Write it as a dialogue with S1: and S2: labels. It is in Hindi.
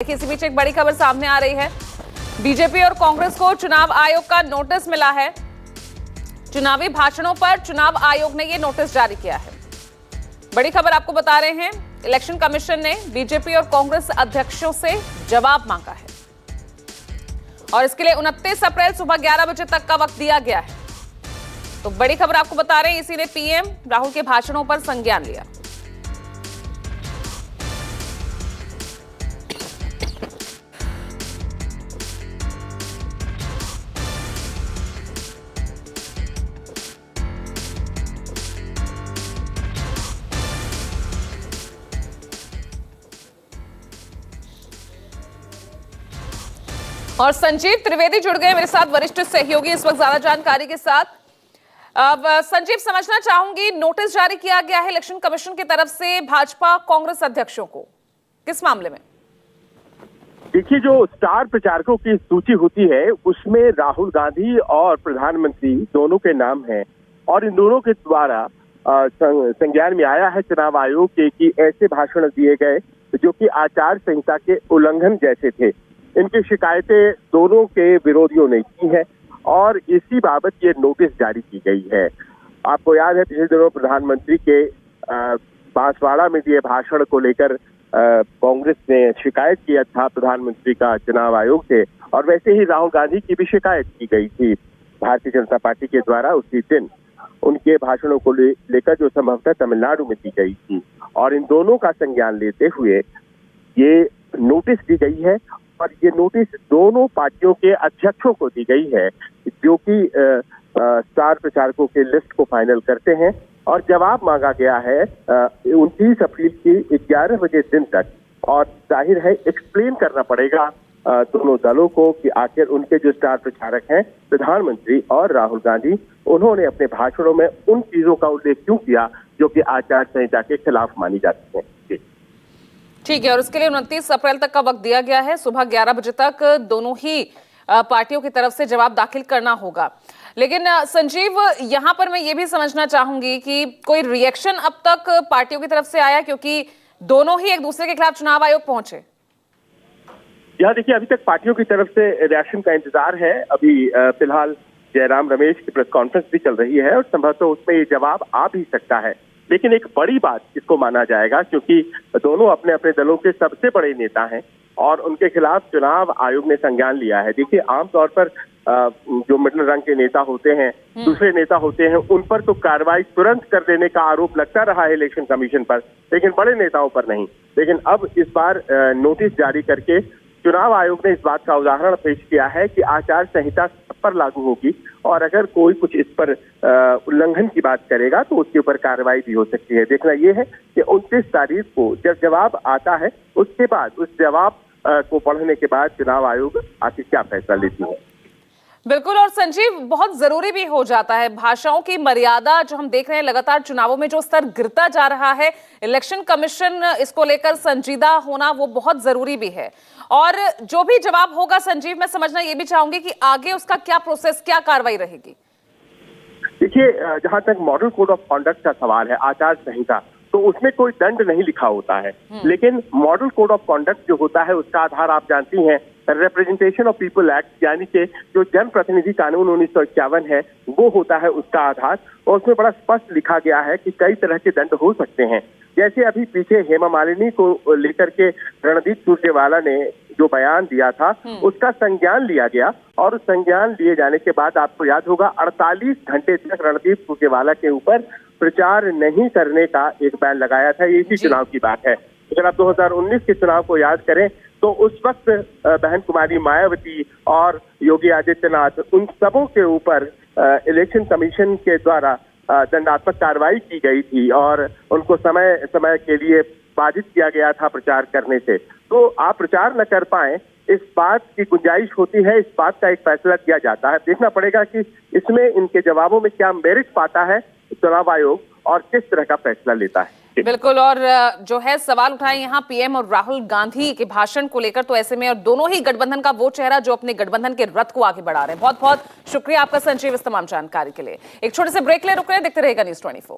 S1: देखिए, इसी बीच एक बड़ी खबर सामने आ रही है। बीजेपी और कांग्रेस को चुनाव आयोग का नोटिस मिला है। चुनावी भाषणों पर चुनाव आयोग ने यह नोटिस जारी किया है। बड़ी खबर आपको बता रहे हैं, इलेक्शन कमीशन ने बीजेपी और कांग्रेस अध्यक्षों से जवाब मांगा है और इसके लिए 29 अप्रैल सुबह 11 बजे तक का वक्त दिया गया है। तो बड़ी खबर आपको बता रहे हैं, इसी ने पीएम राहुल के भाषणों पर संज्ञान लिया। और संजीव त्रिवेदी जुड़ गए मेरे साथ, वरिष्ठ सहयोगी, इस वक्त ज्यादा जानकारी के साथ। अब संजीव, समझना चाहूंगी, नोटिस जारी किया गया है इलेक्शन कमीशन की तरफ से भाजपा कांग्रेस अध्यक्षों को, किस मामले में?
S2: देखिए, जो स्टार प्रचारकों की सूची होती है उसमें राहुल गांधी और प्रधानमंत्री दोनों के नाम हैं और इन दोनों के द्वारा संज्ञान में आया है चुनाव आयोग के कि ऐसे भाषण दिए गए जो कि आचार संहिता के उल्लंघन जैसे थे। इनकी शिकायतें दोनों के विरोधियों ने की है और इसी बाबत ये नोटिस जारी की गई है। आपको याद है, पिछले दिनों प्रधानमंत्री के बांसवाड़ा में दिए भाषण को लेकर कांग्रेस ने शिकायत किया था प्रधानमंत्री का चुनाव आयोग से, और वैसे ही राहुल गांधी की भी शिकायत की गई थी भारतीय जनता पार्टी के द्वारा उसी दिन उनके भाषणों को लेकर जो संभवतः तमिलनाडु में दी गई थी। और इन दोनों का संज्ञान लेते हुए ये नोटिस दी गई है और ये नोटिस दोनों पार्टियों के अध्यक्षों को दी गई है जो कि स्टार प्रचारकों के लिस्ट को फाइनल करते हैं। और जवाब मांगा गया है 29 अप्रैल की 11 बजे दिन तक, और जाहिर है एक्सप्लेन करना पड़ेगा दोनों दलों को कि आखिर उनके जो स्टार प्रचारक हैं प्रधानमंत्री और राहुल गांधी, उन्होंने अपने भाषणों में उन चीजों का उल्लेख क्यों किया जो कि आचार संहिता के खिलाफ मानी जाती है।
S1: ठीक है, और उसके लिए 29 अप्रैल तक का वक्त दिया गया है। सुबह 11 बजे तक दोनों ही पार्टियों की तरफ से जवाब दाखिल करना होगा। लेकिन संजीव, यहां पर मैं ये भी समझना चाहूंगी कि कोई रिएक्शन अब तक पार्टियों की तरफ से आया, क्योंकि दोनों ही एक दूसरे के खिलाफ चुनाव आयोग पहुंचे।
S2: यह देखिए, अभी तक पार्टियों की तरफ से रिएक्शन का इंतजार है। अभी फिलहाल जयराम रमेश की प्रेस कॉन्फ्रेंस भी चल रही है और संभवतः उसमें ये जवाब आ भी सकता है। लेकिन एक बड़ी बात इसको माना जाएगा क्योंकि दोनों अपने अपने दलों के सबसे बड़े नेता हैं और उनके खिलाफ चुनाव आयोग ने संज्ञान लिया है। देखिए, आमतौर पर जो मिडिल रंग के नेता होते हैं, दूसरे नेता होते हैं, उन पर तो कार्रवाई तुरंत कर देने का आरोप लगता रहा है इलेक्शन कमीशन पर, लेकिन बड़े नेताओं पर नहीं। लेकिन अब इस बार नोटिस जारी करके चुनाव आयोग ने इस बात का उदाहरण पेश किया है कि आचार संहिता सब पर लागू होगी और अगर कोई कुछ इस पर उल्लंघन की बात करेगा तो उसके ऊपर कार्रवाई भी हो सकती है। देखना यह है कि 29 तारीख को जब जवाब आता है उसके बाद उस जवाब को पढ़ने के बाद चुनाव आयोग आखिर क्या फैसला लेती है।
S1: बिल्कुल, और संजीव, बहुत जरूरी भी हो जाता है भाषाओं की मर्यादा। जो हम देख रहे हैं लगातार चुनावों में जो स्तर गिरता जा रहा है, इलेक्शन कमीशन इसको लेकर संजीदा होना वो बहुत जरूरी भी है। और जो भी जवाब होगा संजीव, मैं समझना ये भी चाहूंगी कि आगे उसका क्या प्रोसेस, क्या कार्रवाई रहेगी।
S2: देखिए, जहां तक मॉडल कोड ऑफ कॉन्डक्ट का सवाल है, आचार संहिता, तो उसमें कोई दंड नहीं लिखा होता है। लेकिन मॉडल कोड ऑफ कॉन्डक्ट जो होता है उसका आधार आप जानती हैं रिप्रेजेंटेशन ऑफ पीपल एक्ट, यानी कि जो जन प्रतिनिधि कानून 1951 है वो होता है उसका आधार। और उसमें बड़ा स्पष्ट लिखा गया है कि कई तरह के दंड हो सकते हैं। जैसे अभी पीछे हेमा मालिनी को लेकर के रणदीप सुरजेवाला ने जो बयान दिया था उसका संज्ञान लिया गया और उस संज्ञान लिए जाने के बाद आपको याद होगा 48 घंटे तक रणदीप सुरजेवाला के ऊपर प्रचार नहीं करने का एक बैन लगाया था। ये इसी चुनाव की बात है। अगर आप 2019 के चुनाव को याद करें तो उस वक्त बहन कुमारी मायावती और योगी आदित्यनाथ, उन सबों के ऊपर इलेक्शन कमीशन के द्वारा दंडात्मक कार्रवाई की गई थी और उनको समय समय के लिए बाधित किया गया था प्रचार करने से। तो आप प्रचार न कर पाए, इस बात की गुंजाइश होती है, इस बात का एक फैसला किया जाता है। देखना पड़ेगा कि इसमें इनके जवाबों में क्या मेरिट पाता है चुनाव आयोग और किस तरह का फैसला लेता है।
S1: बिल्कुल, और जो है सवाल उठाए यहाँ पीएम और राहुल गांधी के भाषण को लेकर, तो ऐसे में और दोनों ही गठबंधन का वो चेहरा जो अपने गठबंधन के रथ को आगे बढ़ा रहे हैं। बहुत बहुत शुक्रिया आपका संजीव इस तमाम जानकारी के लिए। एक छोटे से ब्रेक ले रुक रहे हैं, देखते रहेगा न्यूज़ 24।